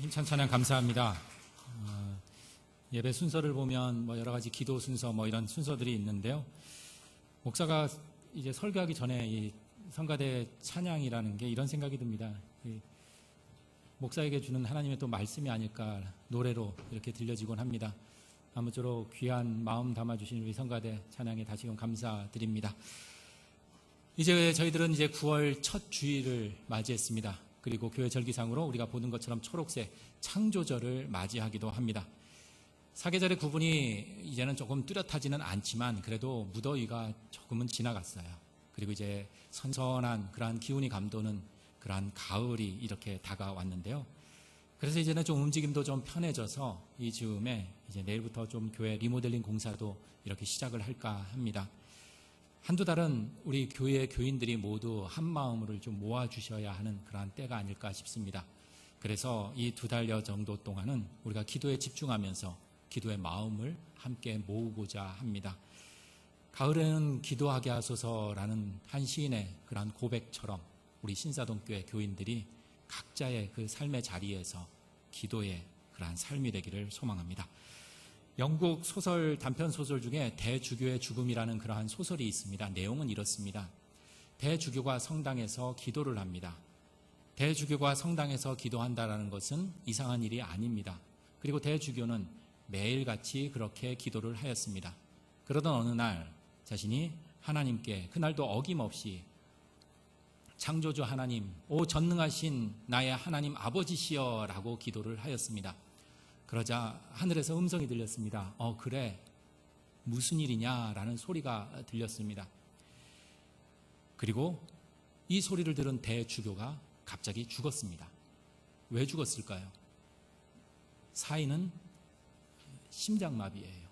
힘찬 찬양 감사합니다. 예배 순서를 보면 여러 가지 기도 순서 이런 순서들이 있는데요. 목사가 이제 설교하기 전에 이 성가대 찬양이라는 게 이런 생각이 듭니다. 목사에게 주는 하나님의 또 말씀이 아닐까, 노래로 이렇게 들려지곤 합니다. 아무쪼록 귀한 마음 담아주신 우리 성가대 찬양에 다시금 감사드립니다. 이제 저희들은 이제 9월 첫 주일을 맞이했습니다. 그리고 교회 절기상으로 우리가 보는 것처럼 초록색 창조절을 맞이하기도 합니다. 사계절의 구분이 이제는 조금 뚜렷하지는 않지만 그래도 무더위가 조금은 지나갔어요. 그리고 이제 선선한 그러한 기운이 감도는 그러한 가을이 이렇게 다가왔는데요. 그래서 이제는 좀 움직임도 좀 편해져서 이 즈음에 이제 내일부터 좀 교회 리모델링 공사도 이렇게 시작을 할까 합니다. 한두 달은 우리 교회 교인들이 모두 한 마음으로 좀 모아주셔야 하는 그러한 때가 아닐까 싶습니다. 그래서 이 2달여 정도 동안은 우리가 기도에 집중하면서 기도의 마음을 함께 모으고자 합니다. 가을에는 기도하게 하소서라는 한 시인의 그러한 고백처럼 우리 신사동교회 교인들이 각자의 그 삶의 자리에서 기도의 그러한 삶이 되기를 소망합니다. 영국 소설, 단편 소설 중에 대주교의 죽음이라는 그러한 소설이 있습니다. 내용은 이렇습니다. 대주교가 성당에서 기도를 합니다. 대주교가 성당에서 기도한다는 것은 이상한 일이 아닙니다. 그리고 대주교는 매일같이 그렇게 기도를 하였습니다. 그러던 어느 날 자신이 하나님께 그날도 어김없이 창조주 하나님, 오 전능하신 나의 하나님 아버지시여 라고 기도를 하였습니다. 그러자 하늘에서 음성이 들렸습니다. 그래, 무슨 일이냐 라는 소리가 들렸습니다. 그리고 이 소리를 들은 대주교가 갑자기 죽었습니다. 왜 죽었을까요? 사인은 심장마비예요.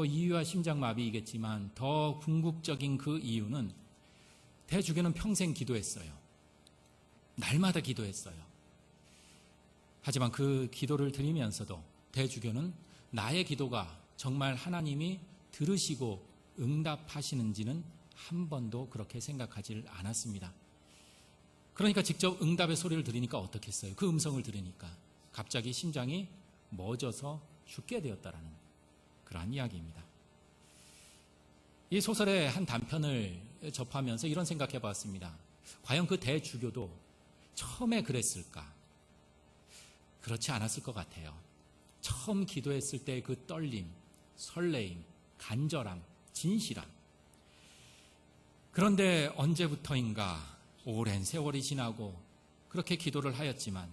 이유와 심장마비이겠지만 더 궁극적인 그 이유는 대주교는 평생 기도했어요. 날마다 기도했어요. 하지만 그 기도를 드리면서도 대주교는 나의 기도가 정말 하나님이 들으시고 응답하시는지는 한 번도 그렇게 생각하지 않았습니다. 그러니까 직접 응답의 소리를 들으니까 어떻겠어요? 그 음성을 들으니까 갑자기 심장이 멎어서 죽게 되었다라는 그러한 이야기입니다. 이 소설의 한 단편을 접하면서 이런 생각해 봤습니다. 과연 그 대주교도 처음에 그랬을까? 그렇지 않았을 것 같아요. 처음 기도했을 때 그 떨림, 설레임, 간절함, 진실함. 그런데 언제부터인가 오랜 세월이 지나고 그렇게 기도를 하였지만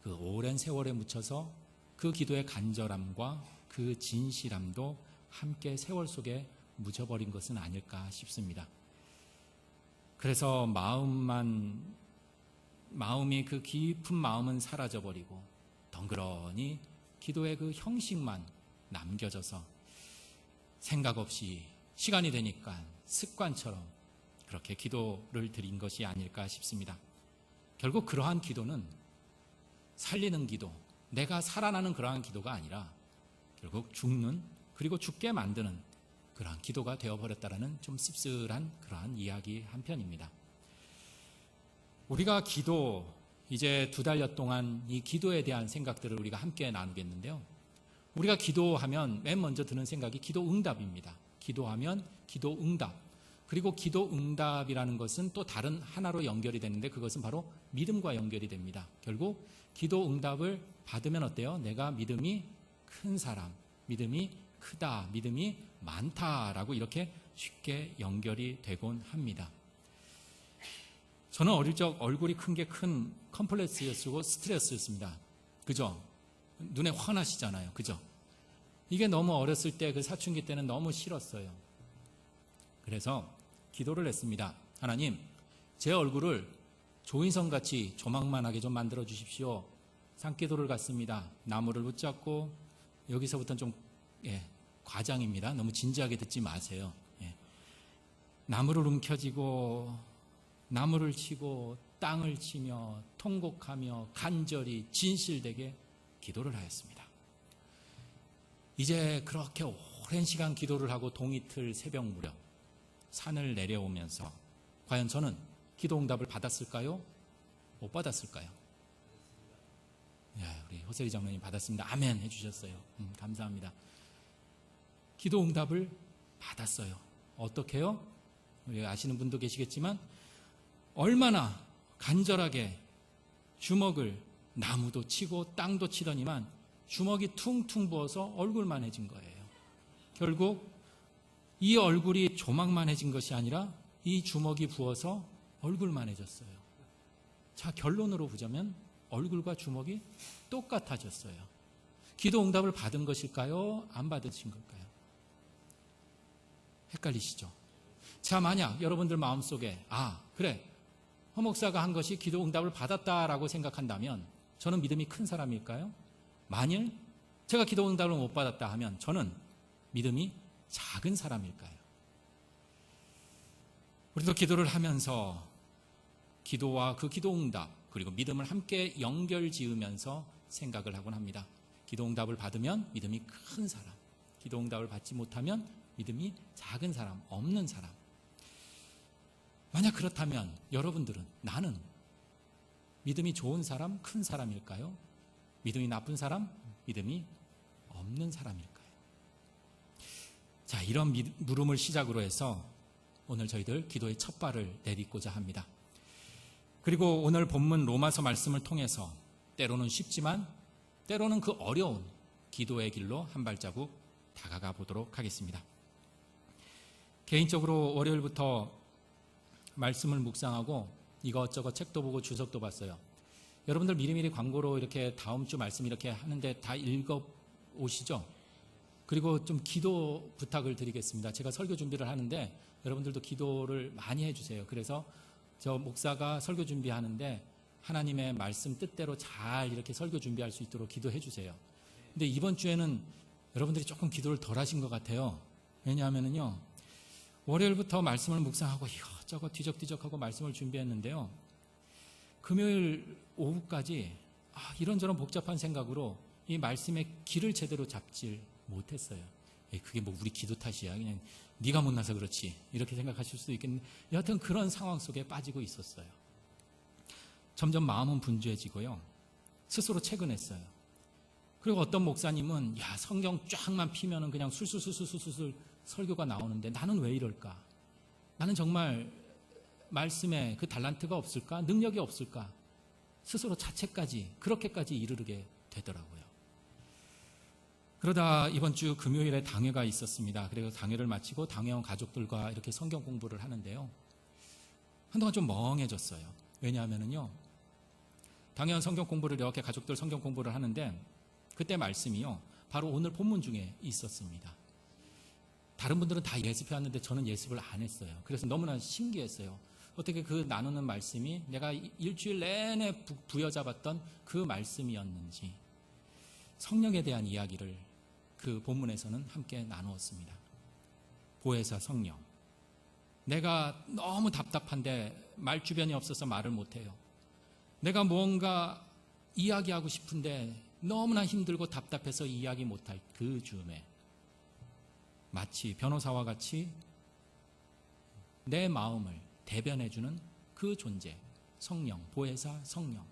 그 오랜 세월에 묻혀서 그 기도의 간절함과 그 진실함도 함께 세월 속에 묻어버린 것은 아닐까 싶습니다. 그래서 마음이 그 깊은 마음은 사라져버리고 덩그러니 기도의 그 형식만 남겨져서 생각 없이 시간이 되니까 습관처럼 그렇게 기도를 드린 것이 아닐까 싶습니다. 결국 그러한 기도는 살리는 기도, 내가 살아나는 그러한 기도가 아니라 결국 죽는, 그리고 죽게 만드는 그러한 기도가 되어버렸다는 좀 씁쓸한 그러한 이야기 한편입니다. 우리가 이제 2달여 동안 이 기도에 대한 생각들을 우리가 함께 나누겠는데요. 우리가 기도하면 맨 먼저 드는 생각이 기도 응답입니다. 기도하면 기도 응답. 그리고 기도 응답이라는 것은 또 다른 하나로 연결이 되는데 그것은 바로 믿음과 연결이 됩니다. 결국 기도 응답을 받으면 어때요? 내가 믿음이 큰 사람, 믿음이 크다, 믿음이 많다라고 이렇게 쉽게 연결이 되곤 합니다. 저는 어릴 적 얼굴이 큰 게 큰 컴플렉스였고 스트레스였습니다. 그죠? 눈에 환하시잖아요. 그죠? 이게 너무 어렸을 때 그 사춘기 때는 너무 싫었어요. 그래서 기도를 했습니다. 하나님, 제 얼굴을 조인성같이 조망만하게 좀 만들어 주십시오. 산기도를 갔습니다. 나무를 붙잡고 여기서부터는 좀 과장입니다. 너무 진지하게 듣지 마세요. 나무를 움켜쥐고 나무를 치고 땅을 치며 통곡하며 간절히 진실되게 기도를 하였습니다. 이제 그렇게 오랜 시간 기도를 하고 동이틀 새벽 무렵 산을 내려오면서 과연 저는 기도 응답을 받았을까요? 못 받았을까요? 허세리 장로님 받았습니다. 아멘 해주셨어요. 감사합니다. 기도 응답을 받았어요. 어떻게요? 우리 아시는 분도 계시겠지만 얼마나 간절하게 주먹을 나무도 치고 땅도 치더니만 주먹이 퉁퉁 부어서 얼굴만해진 거예요. 결국 이 얼굴이 조막만해진 것이 아니라 이 주먹이 부어서 얼굴만해졌어요. 자, 결론으로 보자면 얼굴과 주먹이 똑같아졌어요. 기도 응답을 받은 것일까요? 안 받으신 걸까요? 헷갈리시죠? 자, 만약 여러분들 마음속에 그래, 허 목사가 한 것이 기도 응답을 받았다라고 생각한다면 저는 믿음이 큰 사람일까요? 만일 제가 기도 응답을 못 받았다 하면 저는 믿음이 작은 사람일까요? 우리도 기도를 하면서 기도와 그 기도 응답 그리고 믿음을 함께 연결 지으면서 생각을 하곤 합니다. 기도 응답을 받으면 믿음이 큰 사람, 기도 응답을 받지 못하면 믿음이 작은 사람, 없는 사람. 만약 그렇다면 여러분들은 나는 믿음이 좋은 사람, 큰 사람일까요? 믿음이 나쁜 사람, 믿음이 없는 사람일까요? 자, 이런 물음을 시작으로 해서 오늘 저희들 기도의 첫 발을 내딛고자 합니다. 그리고 오늘 본문 로마서 말씀을 통해서 때로는 쉽지만 때로는 그 어려운 기도의 길로 한 발자국 다가가 보도록 하겠습니다. 개인적으로 월요일부터 말씀을 묵상하고 이것저것 책도 보고 주석도 봤어요. 여러분들 미리미리 광고로 이렇게 다음 주 말씀 이렇게 하는데 다 읽어 오시죠? 그리고 좀 기도 부탁을 드리겠습니다. 제가 설교 준비를 하는데 여러분들도 기도를 많이 해주세요. 그래서 저 목사가 설교 준비하는데 하나님의 말씀 뜻대로 잘 이렇게 설교 준비할 수 있도록 기도해 주세요. 근데 이번 주에는 여러분들이 조금 기도를 덜 하신 것 같아요. 왜냐하면요, 월요일부터 말씀을 묵상하고 이것저것 뒤적뒤적하고 말씀을 준비했는데요, 금요일 오후까지 이런저런 복잡한 생각으로 이 말씀의 길을 제대로 잡질 못했어요. 그게 뭐 우리 기도 탓이야, 그냥 네가 못나서 그렇지, 이렇게 생각하실 수도 있겠는데 여하튼 그런 상황 속에 빠지고 있었어요. 점점 마음은 분주해지고요, 스스로 채근했어요. 그리고 어떤 목사님은 성경 쫙만 피면은 그냥 술술술술술 설교가 나오는데 나는 왜 이럴까? 나는 정말 말씀에 그 달란트가 없을까? 능력이 없을까? 스스로 자책까지 그렇게까지 이르게 되더라고요. 그러다 이번 주 금요일에 당회가 있었습니다. 그래서 당회를 마치고 당회원 가족들과 이렇게 성경 공부를 하는데요, 한동안 좀 멍해졌어요. 왜냐하면요, 당회원 성경 공부를 이렇게 가족들 성경 공부를 하는데 그때 말씀이요, 바로 오늘 본문 중에 있었습니다. 다른 분들은 다 예습해왔는데 저는 예습을 안 했어요. 그래서 너무나 신기했어요. 어떻게 그 나누는 말씀이 내가 일주일 내내 부여잡았던 그 말씀이었는지. 성령에 대한 이야기를 그 본문에서는 함께 나누었습니다. 보혜사 성령. 내가 너무 답답한데 말 주변이 없어서 말을 못해요. 내가 뭔가 이야기하고 싶은데 너무나 힘들고 답답해서 이야기 못할 그 즈음에 마치 변호사와 같이 내 마음을 대변해주는 그 존재, 성령, 보혜사 성령.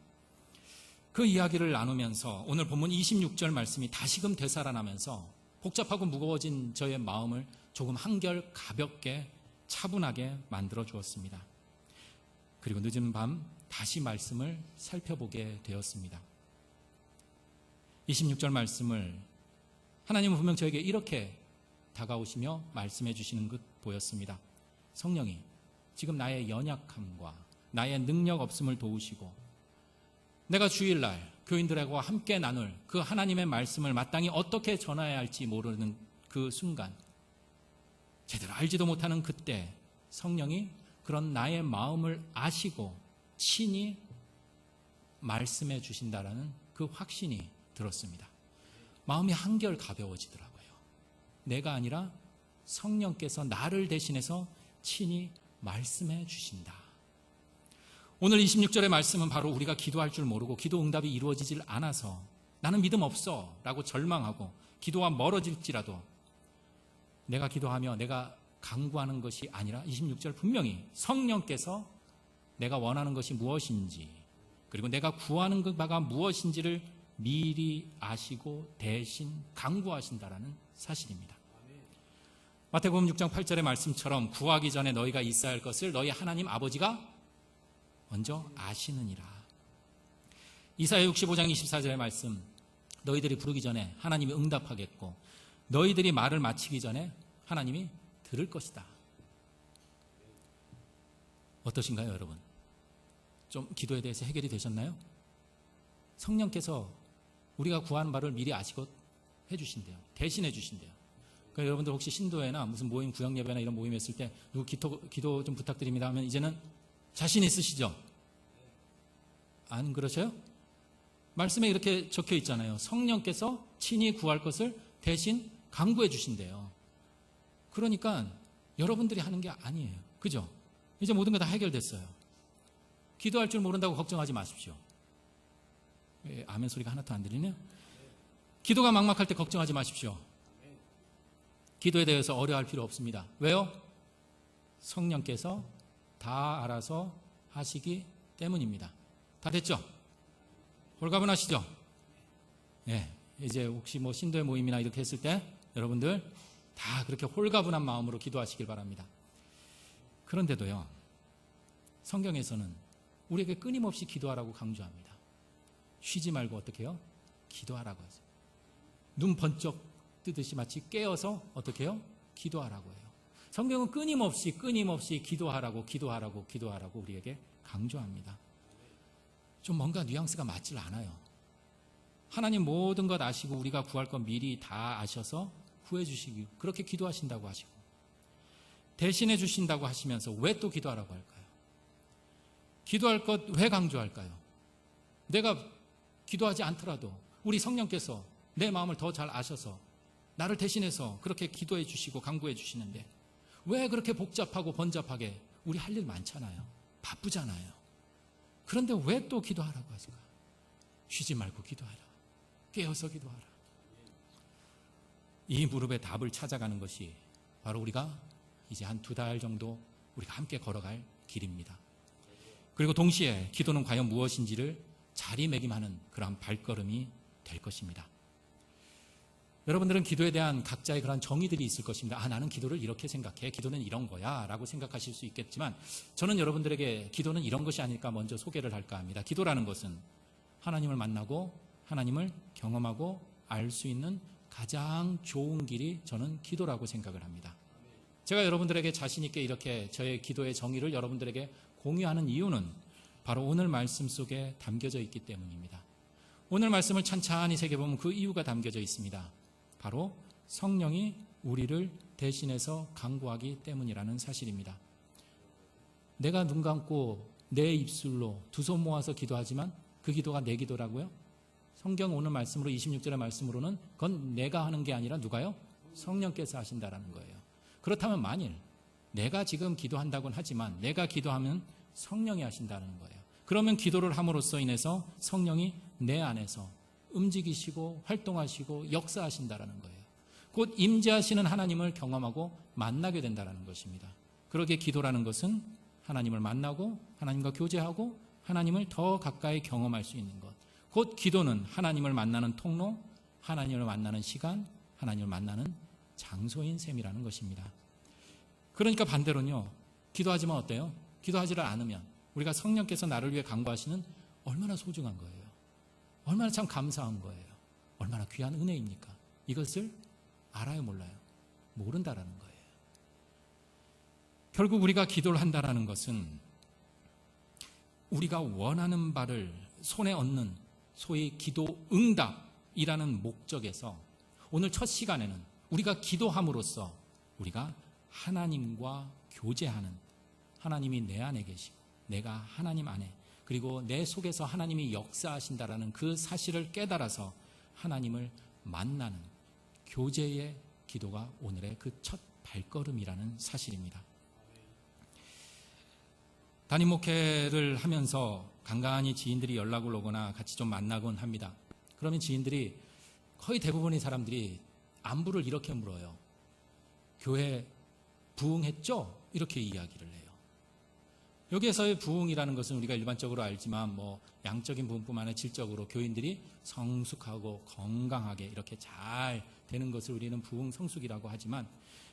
그 이야기를 나누면서 오늘 본문 26절 말씀이 다시금 되살아나면서 복잡하고 무거워진 저의 마음을 조금 한결 가볍게 차분하게 만들어 주었습니다. 그리고 늦은 밤 다시 말씀을 살펴보게 되었습니다. 26절 말씀을 하나님은 분명 저에게 이렇게 다가오시며 말씀해 주시는 것 보였습니다. 성령이 지금 나의 연약함과 나의 능력 없음을 도우시고 내가 주일날 교인들하고 함께 나눌 그 하나님의 말씀을 마땅히 어떻게 전해야 할지 모르는 그 순간, 제대로 알지도 못하는 그때 성령이 그런 나의 마음을 아시고 친히 말씀해 주신다라는 그 확신이 들었습니다. 마음이 한결 가벼워지더라고요. 내가 아니라 성령께서 나를 대신해서 친히 말씀해 주신다. 오늘 26절의 말씀은 바로 우리가 기도할 줄 모르고 기도 응답이 이루어지질 않아서 나는 믿음 없어 라고 절망하고 기도와 멀어질지라도 내가 기도하며 내가 간구하는 것이 아니라 26절 분명히 성령께서 내가 원하는 것이 무엇인지 그리고 내가 구하는 바가 무엇인지를 미리 아시고 대신 강구하신다라는 사실입니다. 마태복음 6장 8절의 말씀처럼 구하기 전에 너희가 있어야 할 것을 너희 하나님 아버지가 먼저 아시느니라. 이사야 65장 24절의 말씀, 너희들이 부르기 전에 하나님이 응답하겠고 너희들이 말을 마치기 전에 하나님이 들을 것이다. 어떠신가요, 여러분? 좀 기도에 대해서 해결이 되셨나요? 성령께서 우리가 구하는 바를 미리 아시고 해주신대요. 대신해 주신대요. 그러니까 여러분들 혹시 신도회나 무슨 모임, 구역예배나 이런 모임 했을 때 누구 기도 좀 부탁드립니다 하면 이제는 자신 있으시죠? 안 그러셔요? 말씀에 이렇게 적혀 있잖아요. 성령께서 친히 구할 것을 대신 강구해 주신대요. 그러니까 여러분들이 하는 게 아니에요. 그죠? 이제 모든 거 다 해결됐어요. 기도할 줄 모른다고 걱정하지 마십시오. 아멘 소리가 하나도 안 들리네요. 기도가 막막할 때 걱정하지 마십시오. 기도에 대해서 어려워할 필요 없습니다. 왜요? 성령께서 다 알아서 하시기 때문입니다. 다 됐죠? 홀가분하시죠? 네, 이제 혹시 뭐 신도의 모임이나 이렇게 했을 때 여러분들 다 그렇게 홀가분한 마음으로 기도하시길 바랍니다. 그런데도요, 성경에서는 우리에게 끊임없이 기도하라고 강조합니다. 쉬지 말고 어떻게 해요? 기도하라고 하죠. 눈 번쩍 뜨듯이 마치 깨어서 어떻게 해요? 기도하라고 해요. 성경은 끊임없이 기도하라고 우리에게 강조합니다. 좀 뭔가 뉘앙스가 맞질 않아요. 하나님 모든 것 아시고 우리가 구할 것 미리 다 아셔서 구해 주시기, 그렇게 기도하신다고 하시고 대신해 주신다고 하시면서 왜 또 기도하라고 할까요? 기도할 것 왜 강조할까요? 내가 기도하지 않더라도 우리 성령께서 내 마음을 더 잘 아셔서 나를 대신해서 그렇게 기도해 주시고 강구해 주시는데 왜 그렇게 복잡하고 번잡하게, 우리 할 일 많잖아요. 바쁘잖아요. 그런데 왜 또 기도하라고 하실까? 쉬지 말고 기도하라. 깨어서 기도하라. 이 무릎의 답을 찾아가는 것이 바로 우리가 이제 한 2달 정도 우리가 함께 걸어갈 길입니다. 그리고 동시에 기도는 과연 무엇인지를 자리매김하는 그러한 발걸음이 될 것입니다. 여러분들은 기도에 대한 각자의 그런 정의들이 있을 것입니다. 나는 기도를 이렇게 생각해. 기도는 이런 거야 라고 생각하실 수 있겠지만 저는 여러분들에게 기도는 이런 것이 아닐까 먼저 소개를 할까 합니다. 기도라는 것은 하나님을 만나고 하나님을 경험하고 알 수 있는 가장 좋은 길이 저는 기도라고 생각을 합니다. 제가 여러분들에게 자신 있게 이렇게 저의 기도의 정의를 여러분들에게 공유하는 이유는 바로 오늘 말씀 속에 담겨져 있기 때문입니다. 오늘 말씀을 찬찬히 새겨보면 그 이유가 담겨져 있습니다. 바로 성령이 우리를 대신해서 강구하기 때문이라는 사실입니다. 내가 눈 감고 내 입술로 두 손 모아서 기도하지만 그 기도가 내 기도라고요? 성경 오늘 말씀으로 26절의 말씀으로는 그건 내가 하는 게 아니라 누가요? 성령께서 하신다라는 거예요. 그렇다면 만일 내가 지금 기도한다고는 하지만 내가 기도하면 성령이 하신다는 거예요. 그러면 기도를 함으로써 인해서 성령이 내 안에서 움직이시고 활동하시고 역사하신다라는 거예요. 곧 임재하시는 하나님을 경험하고 만나게 된다라는 것입니다. 그러기에 기도라는 것은 하나님을 만나고 하나님과 교제하고 하나님을 더 가까이 경험할 수 있는 것. 곧 기도는 하나님을 만나는 통로, 하나님을 만나는 시간, 하나님을 만나는 장소인 셈이라는 것입니다. 그러니까 반대로는요, 기도하지만 어때요? 기도하지를 않으면 우리가 성령께서 나를 위해 간구하시는 얼마나 소중한 거예요. 얼마나 참 감사한 거예요. 얼마나 귀한 은혜입니까? 이것을 알아요, 몰라요? 모른다라는 거예요. 결국 우리가 기도를 한다라는 것은 우리가 원하는 바를 손에 얻는 소위 기도 응답이라는 목적에서 오늘 첫 시간에는 우리가 기도함으로써 우리가 하나님과 교제하는, 하나님이 내 안에 계시고 내가 하나님 안에, 그리고 내 속에서 하나님이 역사하신다라는 그 사실을 깨달아서 하나님을 만나는 교제의 기도가 오늘의 그 첫 발걸음이라는 사실입니다. 담임 목회를 하면서 간간히 지인들이 연락을 오거나 같이 좀 만나곤 합니다. 그러면 지인들이 거의 대부분의 사람들이 안부를 이렇게 물어요. 교회 부흥했죠? 이렇게 이야기를 해요. 여기에서의 부흥이라는 것은 우리가 일반적으로 알지만 뭐 양적인 부흥뿐만 아니라 질적으로 교인들이 성숙하고 건강하게 이렇게 잘 되는 것을 우리는 부흥 성숙이라고 하지만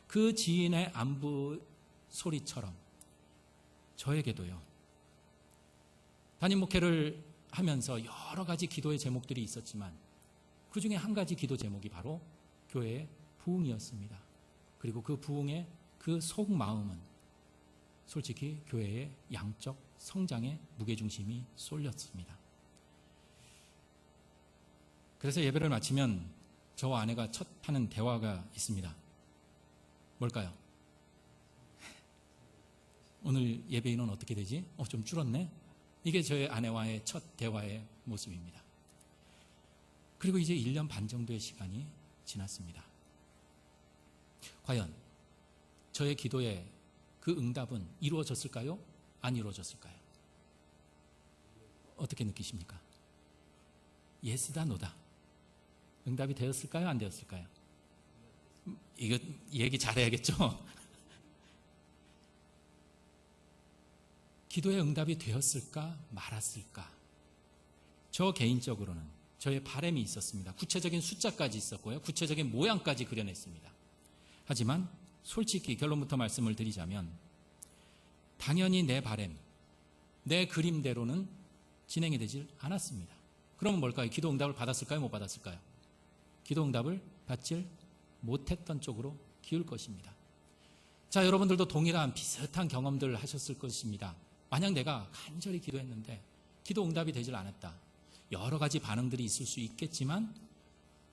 그 지인의 안부 소리처럼 저에게도요, 담임 목회를 하면서 여러 가지 기도의 제목들이 있었지만 그 중에 한 가지 기도 제목이 바로 교회의 부흥이었습니다. 그리고 그 부흥의 그 속마음은 솔직히 교회의 양적 성장에 무게중심이 쏠렸습니다. 그래서 예배를 마치면 저와 아내가 첫 하는 대화가 있습니다. 뭘까요? 오늘 예배 인원 어떻게 되지? 좀 줄었네? 이게 저의 아내와의 첫 대화의 모습입니다. 그리고 이제 1년 반 정도의 시간이 지났습니다. 과연 저의 기도에 그 응답은 이루어졌을까요? 안 이루어졌을까요? 어떻게 느끼십니까? 예스다 노다. 응답이 되었을까요? 안 되었을까요? 이거 얘기 잘해야겠죠? 기도의 응답이 되었을까 말았을까? 저 개인적으로는 저의 바람이 있었습니다. 구체적인 숫자까지 있었고요. 구체적인 모양까지 그려냈습니다. 하지만 솔직히 결론부터 말씀을 드리자면 당연히 내 바람, 내 그림대로는 진행이 되질 않았습니다. 그러면 뭘까요? 기도 응답을 받았을까요? 못 받았을까요? 기도 응답을 받질 못했던 쪽으로 기울 것입니다. 자, 여러분들도 동일한 비슷한 경험들을 하셨을 것입니다. 만약 내가 간절히 기도했는데 기도 응답이 되질 않았다. 여러 가지 반응들이 있을 수 있겠지만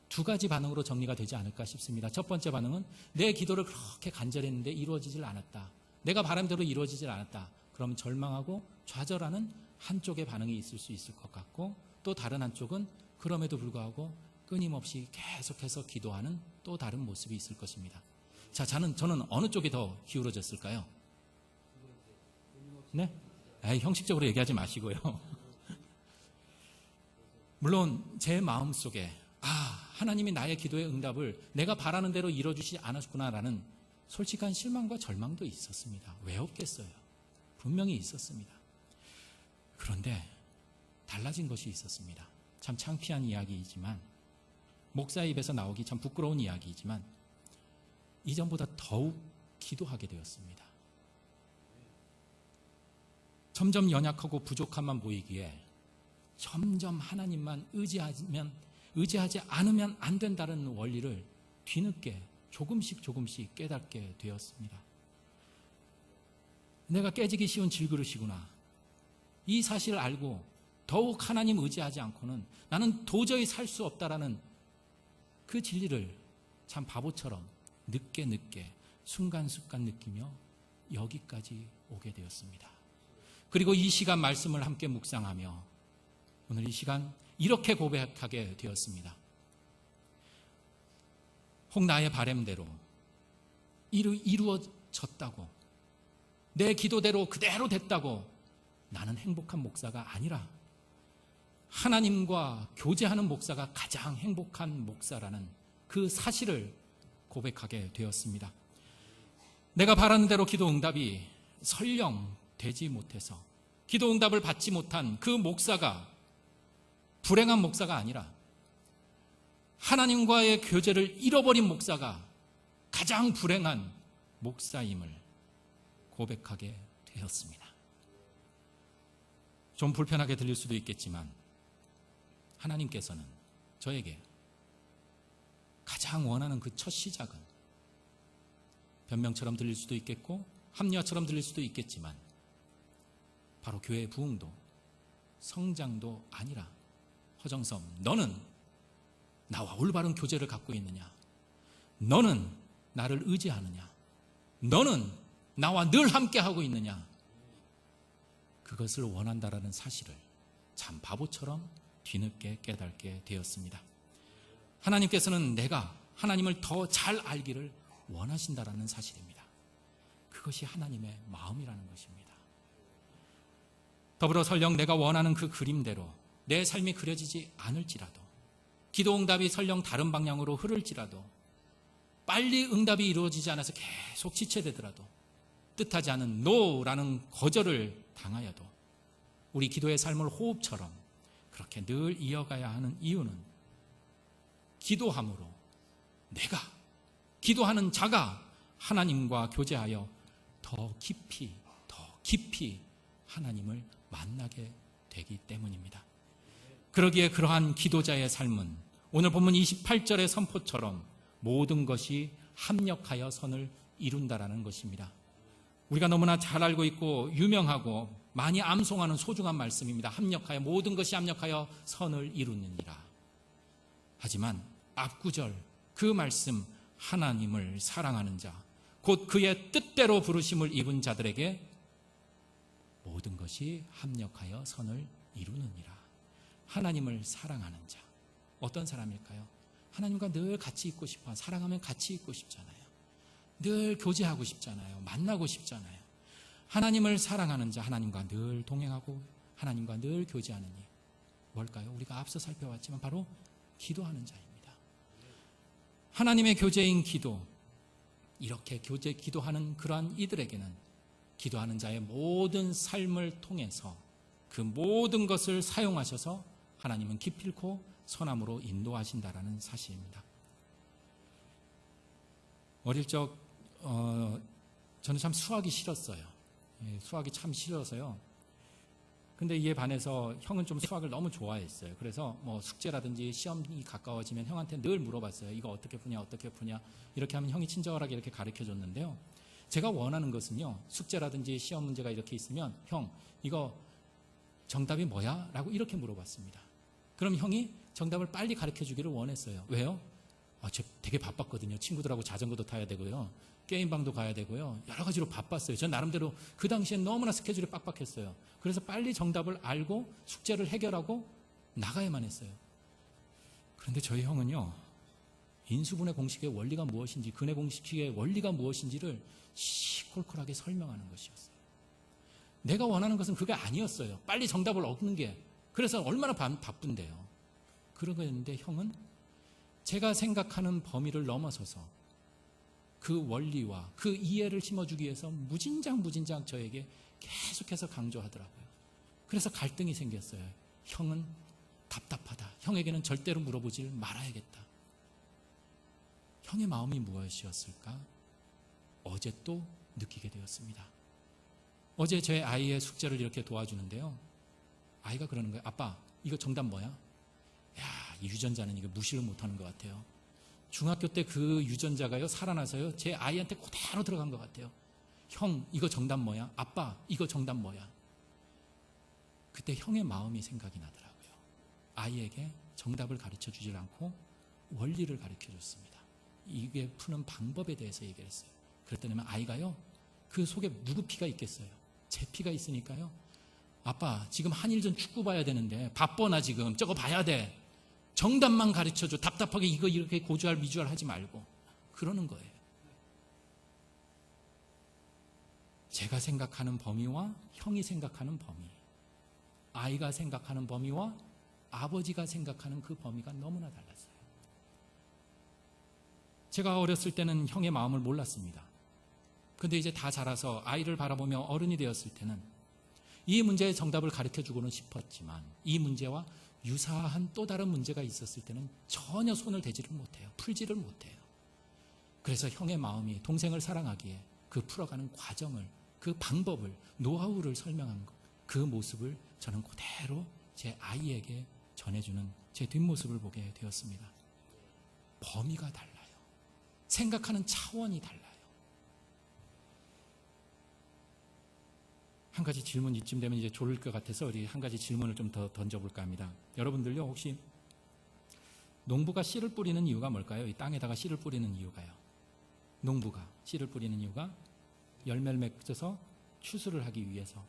두 가지 반응으로 정리가 되지 않을까 싶습니다. 첫 번째 반응은 내 기도를 그렇게 간절히 했는데 이루어지질 않았다. 내가 바람대로 이루어지질 않았다. 그럼 절망하고 좌절하는 한쪽의 반응이 있을 수 있을 것 같고, 또 다른 한쪽은 그럼에도 불구하고 끊임없이 계속해서 기도하는 또 다른 모습이 있을 것입니다. 자, 저는 어느 쪽이 더 기울어졌을까요? 네? 형식적으로 얘기하지 마시고요. 물론 제 마음속에 하나님이 나의 기도의 응답을 내가 바라는 대로 이루어주지 않았구나라는 솔직한 실망과 절망도 있었습니다. 왜 없겠어요? 분명히 있었습니다. 그런데 달라진 것이 있었습니다. 참 창피한 이야기이지만, 목사의 입에서 나오기 참 부끄러운 이야기이지만 이전보다 더욱 기도하게 되었습니다. 점점 연약하고 부족함만 보이기에 점점 하나님만 의지하지 않으면 안 된다는 원리를 뒤늦게 조금씩 깨닫게 되었습니다. 내가 깨지기 쉬운 질그릇이구나. 이 사실을 알고 더욱 하나님 의지하지 않고는 나는 도저히 살 수 없다라는 그 진리를 참 바보처럼 늦게 순간순간 느끼며 여기까지 오게 되었습니다. 그리고 이 시간 말씀을 함께 묵상하며 오늘 이 시간 이렇게 고백하게 되었습니다. 혹 나의 바람대로 이루어졌다고, 내 기도대로 그대로 됐다고 나는 행복한 목사가 아니라 하나님과 교제하는 목사가 가장 행복한 목사라는 그 사실을 고백하게 되었습니다. 내가 바라는 대로 기도 응답이 설령 되지 못해서 기도 응답을 받지 못한 그 목사가 불행한 목사가 아니라 하나님과의 교제를 잃어버린 목사가 가장 불행한 목사임을 고백하게 되었습니다. 좀 불편하게 들릴 수도 있겠지만 하나님께서는 저에게 가장 원하는 그 첫 시작은 변명처럼 들릴 수도 있겠고 합리화처럼 들릴 수도 있겠지만 바로 교회의 부흥도 성장도 아니라, 허정섬, 너는 나와 올바른 교제를 갖고 있느냐? 너는 나를 의지하느냐? 너는 나와 늘 함께하고 있느냐? 그것을 원한다라는 사실을 참 바보처럼 뒤늦게 깨닫게 되었습니다. 하나님께서는 내가 하나님을 더 잘 알기를 원하신다라는 사실입니다. 그것이 하나님의 마음이라는 것입니다. 더불어 설령 내가 원하는 그 그림대로 내 삶이 그려지지 않을지라도, 기도 응답이 설령 다른 방향으로 흐를지라도, 빨리 응답이 이루어지지 않아서 계속 지체되더라도 뜻하지 않은 노라는 거절을 당하여도 우리 기도의 삶을 호흡처럼 그렇게 늘 이어가야 하는 이유는 기도함으로 내가, 기도하는 자가 하나님과 교제하여 더 깊이 하나님을 만나게 되기 때문입니다. 그러기에 그러한 기도자의 삶은 오늘 본문 28절의 선포처럼 모든 것이 합력하여 선을 이룬다라는 것입니다. 우리가 너무나 잘 알고 있고 유명하고 많이 암송하는 소중한 말씀입니다. 합력하여, 모든 것이 합력하여 선을 이루느니라. 하지만 앞구절 그 말씀, 하나님을 사랑하는 자, 곧 그의 뜻대로 부르심을 입은 자들에게 모든 것이 합력하여 선을 이루느니라. 하나님을 사랑하는 자, 어떤 사람일까요? 하나님과 늘 같이 있고 싶어. 사랑하면 같이 있고 싶잖아요. 늘 교제하고 싶잖아요. 만나고 싶잖아요. 하나님을 사랑하는 자, 하나님과 늘 동행하고 하나님과 늘 교제하는 이 뭘까요? 우리가 앞서 살펴봤지만 바로 기도하는 자입니다. 하나님의 교제인 기도, 이렇게 기도하는 그러한 이들에게는 기도하는 자의 모든 삶을 통해서 그 모든 것을 사용하셔서 하나님은 기필코 선함으로 인도하신다라는 사실입니다. 어릴 적 저는 참 수학이 싫었어요. 수학이 참 싫어서요. 근데 이에 반해서 형은 좀 수학을 너무 좋아했어요. 그래서 뭐 숙제라든지 시험이 가까워지면 형한테 늘 물어봤어요. 이거 어떻게 푸냐, 어떻게 푸냐. 이렇게 하면 형이 친절하게 이렇게 가르쳐 줬는데요. 제가 원하는 것은요, 숙제라든지 시험 문제가 이렇게 있으면 형, 이거 정답이 뭐야? 라고 이렇게 물어봤습니다. 그럼 형이 정답을 빨리 가르쳐 주기를 원했어요. 왜요? 저 되게 바빴거든요. 친구들하고 자전거도 타야 되고요. 게임방도 가야 되고요. 여러 가지로 바빴어요. 전 나름대로 그 당시엔 너무나 스케줄이 빡빡했어요. 그래서 빨리 정답을 알고 숙제를 해결하고 나가야만 했어요. 그런데 저희 형은요, 인수분해 공식의 원리가 무엇인지, 근해 공식의 원리가 무엇인지를 시콜콜하게 설명하는 것이었어요. 내가 원하는 것은 그게 아니었어요. 빨리 정답을 얻는 게. 그래서 얼마나 바쁜데요. 그런 거였는데 형은 제가 생각하는 범위를 넘어서서 그 원리와 그 이해를 심어주기 위해서 무진장 저에게 계속해서 강조하더라고요. 그래서 갈등이 생겼어요. 형은 답답하다. 형에게는 절대로 물어보질 말아야겠다. 형의 마음이 무엇이었을까? 어제 또 느끼게 되었습니다. 어제 제 아이의 숙제를 이렇게 도와주는데요. 아이가 그러는 거예요. 아빠, 이거 정답 뭐야? 야, 이 유전자는 이거 무시를 못하는 것 같아요. 중학교 때 그 유전자가요, 살아나서요, 제 아이한테 그대로 들어간 것 같아요. 형, 이거 정답 뭐야? 아빠, 이거 정답 뭐야? 그때 형의 마음이 생각이 나더라고요. 아이에게 정답을 가르쳐 주질 않고 원리를 가르쳐 줬습니다. 이게 푸는 방법에 대해서 얘기를 했어요. 그랬더니 아이가요, 그 속에 누구 피가 있겠어요? 제 피가 있으니까요. 아빠, 지금 한일전 축구 봐야 되는데 바빠 나 지금. 저거 봐야 돼. 정답만 가르쳐줘. 답답하게 이거 이렇게 고주할 미주할 하지 말고. 그러는 거예요. 제가 생각하는 범위와 형이 생각하는 범위, 아이가 생각하는 범위와 아버지가 생각하는 그 범위가 너무나 달랐어요. 제가 어렸을 때는 형의 마음을 몰랐습니다. 근데 이제 다 자라서 아이를 바라보며 어른이 되었을 때는 이 문제의 정답을 가르쳐주고는 싶었지만 이 문제와 유사한 또 다른 문제가 있었을 때는 전혀 손을 대지를 못해요. 풀지를 못해요. 그래서 형의 마음이 동생을 사랑하기에 그 풀어가는 과정을, 그 방법을, 노하우를 설명한 그 모습을 저는 그대로 제 아이에게 전해주는 제 뒷모습을 보게 되었습니다. 범위가 달라요. 생각하는 차원이 달라요. 한 가지 질문, 이쯤 되면 이제 좋을 것 같아서 우리 한 가지 질문을 좀 더 던져볼까 합니다. 여러분들요, 혹시 농부가 씨를 뿌리는 이유가 뭘까요? 이 땅에다가 씨를 뿌리는 이유가요. 농부가 씨를 뿌리는 이유가 열매를 맺어서 추수를 하기 위해서.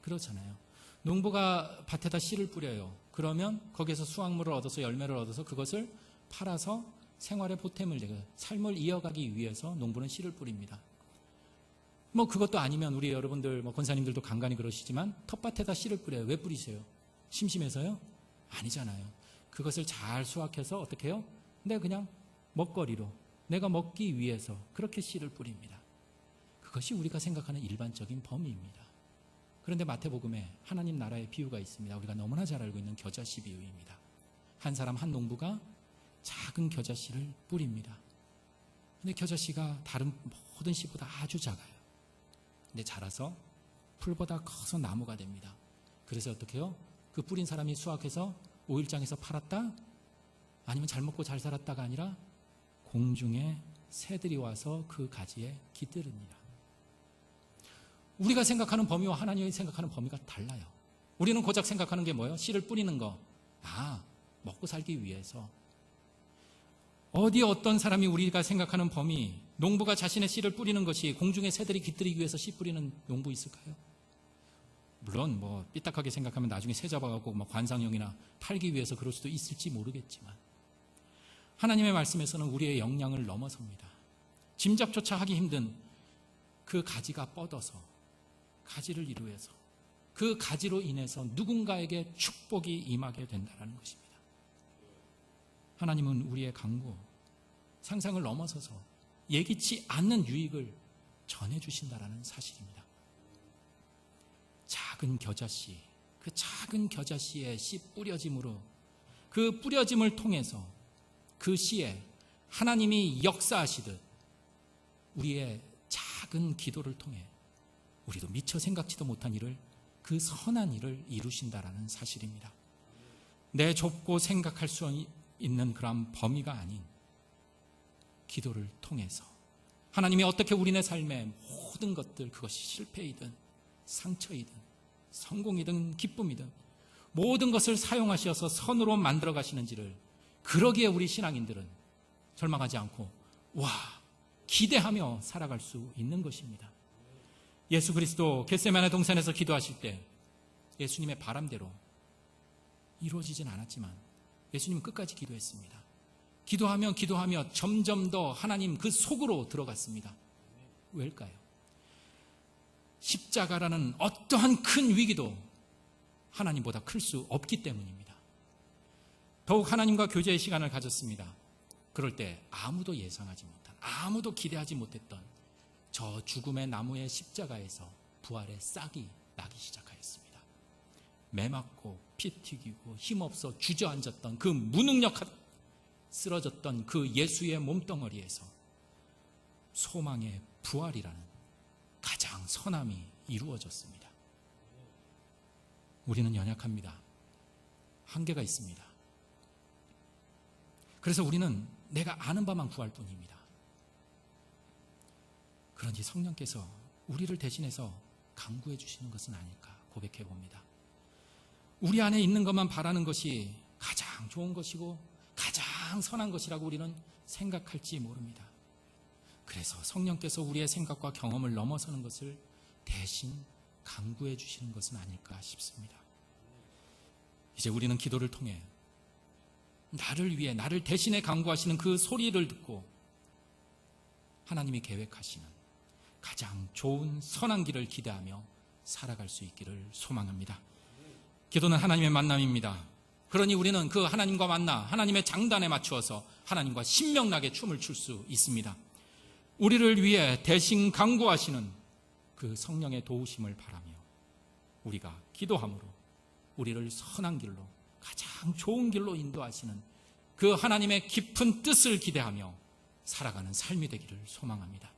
그렇잖아요. 농부가 밭에다 씨를 뿌려요. 그러면 거기에서 수확물을 얻어서 열매를 얻어서 그것을 팔아서 생활의 보탬을 내고 삶을 이어가기 위해서 농부는 씨를 뿌립니다. 뭐 그것도 아니면 우리 여러분들, 권사님들도 간간히 그러시지만 텃밭에다 씨를 뿌려요. 왜 뿌리세요? 심심해서요? 아니잖아요. 그것을 잘 수확해서 어떻게 해요? 내가 그냥 먹거리로, 내가 먹기 위해서 그렇게 씨를 뿌립니다. 그것이 우리가 생각하는 일반적인 범위입니다. 그런데 마태복음에 하나님 나라의 비유가 있습니다. 우리가 너무나 잘 알고 있는 겨자씨 비유입니다. 한 사람, 한 농부가 작은 겨자씨를 뿌립니다. 근데 겨자씨가 다른 모든 씨보다 아주 작아요. 근데 자라서 풀보다 커서 나무가 됩니다. 그래서 어떻게 해요? 그 뿌린 사람이 수확해서 오일장에서 팔았다? 아니면 잘 먹고 잘 살았다가 아니라 공중에 새들이 와서 그 가지에 깃들입니다. 우리가 생각하는 범위와 하나님이 생각하는 범위가 달라요. 우리는 고작 생각하는 게 뭐예요? 씨를 뿌리는 거. 먹고 살기 위해서. 어디 어떤 사람이 우리가 생각하는 범위, 농부가 자신의 씨를 뿌리는 것이 공중에 새들이 깃들이기 위해서 씨 뿌리는 농부 있을까요? 물론 삐딱하게 생각하면 나중에 새 잡아갖고 관상용이나 팔기 위해서 그럴 수도 있을지 모르겠지만, 하나님의 말씀에서는 우리의 역량을 넘어섭니다. 짐작조차 하기 힘든 그 가지가 뻗어서 가지를 이루어서 그 가지로 인해서 누군가에게 축복이 임하게 된다는 것입니다. 하나님은 우리의 강구, 상상을 넘어서서 예기치 않는 유익을 전해주신다는 사실입니다. 작은 겨자씨, 그 작은 겨자씨의 씨 뿌려짐으로, 그 뿌려짐을 통해서 그 씨에 하나님이 역사하시듯 우리의 작은 기도를 통해 우리도 미처 생각지도 못한 일을, 그 선한 일을 이루신다라는 사실입니다. 내 좁고 생각할 수 있는 그런 범위가 아닌 기도를 통해서 하나님이 어떻게 우리네 삶의 모든 것들, 그것이 실패이든 상처이든 성공이든 기쁨이든 모든 것을 사용하셔서 선으로 만들어 가시는지를, 그러기에 우리 신앙인들은 절망하지 않고 기대하며 살아갈 수 있는 것입니다. 예수 그리스도 겟세마네 동산에서 기도하실 때 예수님의 바람대로 이루어지진 않았지만 예수님은 끝까지 기도했습니다. 기도하며 점점 더 하나님 그 속으로 들어갔습니다. 왜일까요? 십자가라는 어떠한 큰 위기도 하나님보다 클 수 없기 때문입니다. 더욱 하나님과 교제의 시간을 가졌습니다. 그럴 때 아무도 예상하지 못한, 아무도 기대하지 못했던 저 죽음의 나무의 십자가에서 부활의 싹이 나기 시작하였습니다. 매맞고 피 튀기고 힘없어 주저앉았던 그 무능력하다 쓰러졌던 그 예수의 몸덩어리에서 소망의 부활이라는 가장 선함이 이루어졌습니다. 우리는 연약합니다. 한계가 있습니다. 그래서 우리는 내가 아는 바만 구할 뿐입니다. 그런지 성령께서 우리를 대신해서 간구해 주시는 것은 아닐까 고백해 봅니다. 우리 안에 있는 것만 바라는 것이 가장 좋은 것이고 가장 선한 것이라고 우리는 생각할지 모릅니다. 그래서 성령께서 우리의 생각과 경험을 넘어서는 것을 대신 간구해 주시는 것은 아닐까 싶습니다. 이제 우리는 기도를 통해 나를 위해, 나를 대신해 간구하시는 그 소리를 듣고 하나님이 계획하시는 가장 좋은 선한 길을 기대하며 살아갈 수 있기를 소망합니다. 기도는 하나님의 만남입니다. 그러니 우리는 그 하나님과 만나 하나님의 장단에 맞추어서 하나님과 신명나게 춤을 출 수 있습니다. 우리를 위해 대신 간구하시는 그 성령의 도우심을 바라며 우리가 기도함으로 우리를 선한 길로, 가장 좋은 길로 인도하시는 그 하나님의 깊은 뜻을 기대하며 살아가는 삶이 되기를 소망합니다.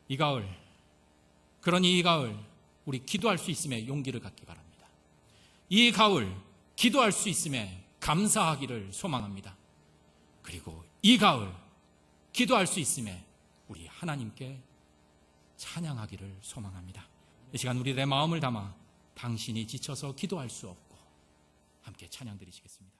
이 가을, 그러니 이 가을 우리 기도할 수 있음에 용기를 갖기 바랍니다. 이 가을 기도할 수 있음에 감사하기를 소망합니다. 그리고 이 가을 기도할 수 있음에 우리 하나님께 찬양하기를 소망합니다. 이 시간 우리의 마음을 담아 당신이 지쳐서 기도할 수 없고 함께 찬양 드리시겠습니다.